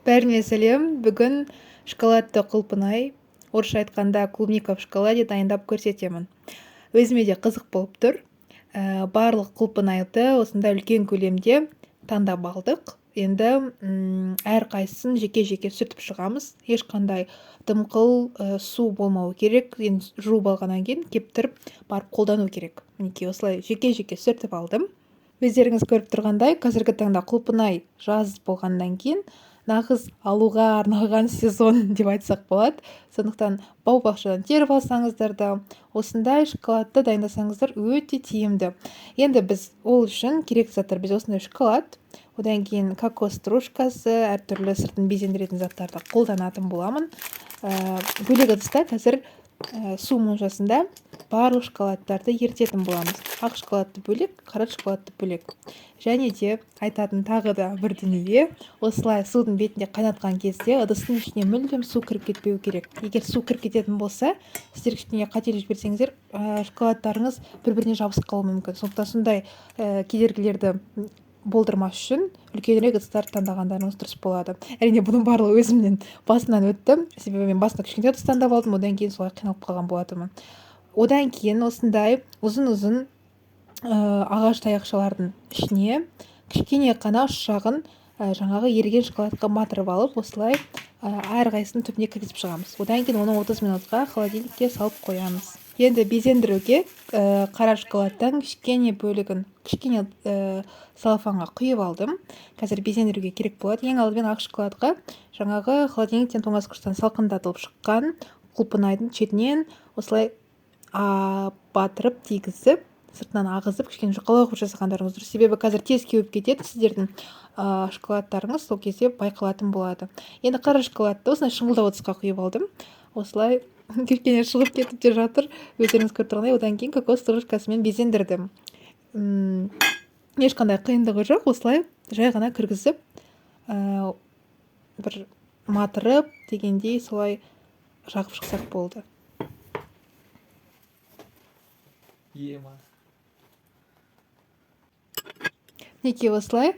Бәріне сәлем. Бүгін шоколадты құлпынай, орысша айтқанда клубника в шоколаде дайындап көрсетемін. Өзіме де қызық болып тұр. Барлық құлпынайды осындай үлкен көлемде таңдап алдық. Енді әрқайсысын жеке-жеке сүртіп шығамыз. Ешқандай дымқыл су болмауы керек. Енді жуып алғаннан кейін кептіріп барып қолдану керек. Мінекей осылай жеке-жеке сүртіп алдым. Өздеріңіз көріп тұрғандай, қазіргі таңда құлпынай жаз болғаннан кейін нағыз алуға арналған сезон деп айтсақ болады. Сондықтан бау-бақшадан теріп алсаңыздар да, осындай шоколадты дайындасаңыздар өте тиімді. Енді біз ол үшін керек заттар, біз осындай шоколад, одан кейін кокос стружкасы, әртүрлі сыртын безендіретін заттарды қолданатын боламын. Бөлек ыдыста қазір су моншасында барлық шоколадтарды ерітетін боламыз. Ақ шоколадты бөлек, қара шоколадты бөлек. Және де айтатын тағы да бір дүние, осылай судың бетінде қайнатқан кезде ыдыстың ішіне мүлдем су кіріп кетпеу керек. Егер су кіріп кететін болса, сіздер кішкене қателік жіберсеңіздер, шоколадтарыңыз бір-біріне жабысып қалуы мүмкін. Сондықтан сондай кедергілерді болдырмас үшін үлкенірек ыдыстарды таңдағандарыңыз дұрыс болады. Әрине бұның барлығы өзімнен басынан өтті. Себебі мен басында кішкентай ыдыс таңдап алдым, одан кейін солай қиналып қалған болатынмын. Одан кейін осындай ұзын-ұзын ағаш таяқшалардың ішіне кішкене қана ұшағын жаңағы еріген шоколадқа батырып алып, осылай әрқайсысын түбіне кіргізіп шығамыз. Одан кейін оны 30 минутқа холодильникке салып қоямыз. Енді безендіруге қара шоколадтан кішкене бөлігін кішкене салфанға құйып алдым. Қазір безендіруге керек болады. Ең алдымен ақ шоколадқа жаңағы холодильниктен тоңазытқыштан салқындатылып шыққан құлпынайдың шетінен осылай батырып тигізіп, сыртынан ағызып, кішкене жұқалау қылып жасағандарыңыз дұрыс. Себебі қазір тез кеуіп кетеді сіздердің шоколадтарыңыз, сол кезде байқалатын болады. Енді қара шоколадты осылай шыңылдау ыдысқа құйып алдым. Осылай кішкене шығып кетіп те жатыр, өздеріңіз көріп тұрғандай. Одан кейін кокос стружкасымен безендірдім. Ешқандай қиындығы жоқ, осылай жай ғана кіргізіп, бір матырып дегендей солай жағып шықсақ болды. Ема. Неке осылай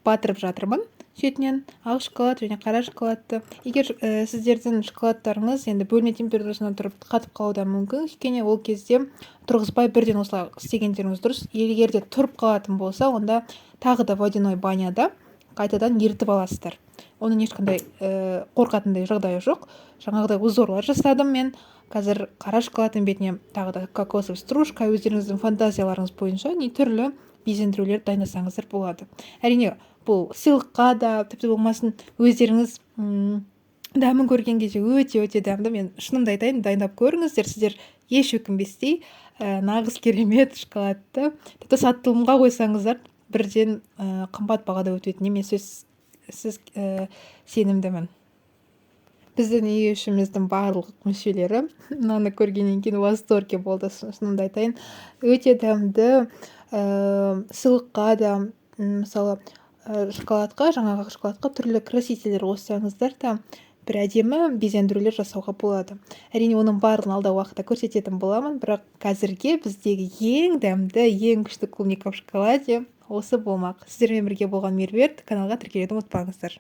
батырып жатырмын шетінен ақ шоколад және қара шоколадты. Егер сіздердің шоколадтарыңыз енді бөлме температурасынан тұрып қатып қалуы мүмкін, кішкене ол кезде тұрғызбай бірден осылай істегендеріңіз дұрыс. Егер де тұрып қалатын болса, онда тағы да водяной баняда қайтадан ерітіп аласыздар. Оның ешқандай қорқатындай жағдайы жоқ. Жаңағыдай узорлар жасадым мен. Қазір қара шоколадтың бетіне тағы да кокосов стружка, өздеріңіздің фантазияларыңыз бойынша не түрлі безендірулер дайындасаңыздар болады. Әрине, бұл сыйлыққа да, тіпті болмасын өздеріңіз дәмін көрген кезде өте дәмді. Мен шынымды айтайын, дайындап көріңіздер, сіздер еш өкінбестей нағыз керемет шоколадты тіпті сатылымға қойсаңыздар бірден қымбат бағада өтетініне мен сіз сенімдімін. Біздің үй ішіміздің барлық мүшелері мынаны көргеннен кейін восторге болды. Шынымды айтайын, өте дәмді. Сыйлыққа да, мысалы шоколадқа, жаңағы шоколадқа түрлі красителер қоссаңыздар да бір әдемі безендірулер жасауға болады. Әрине, оның барлығын алдағы уақытта көрсететін боламын, бірақ қазірге біздегі ең дәмді, ең күшті клубника в шоколаде осы болмақ. Сіздермен бірге болған Меруерт. Каналға тіркелуді ұмытпаңыздар.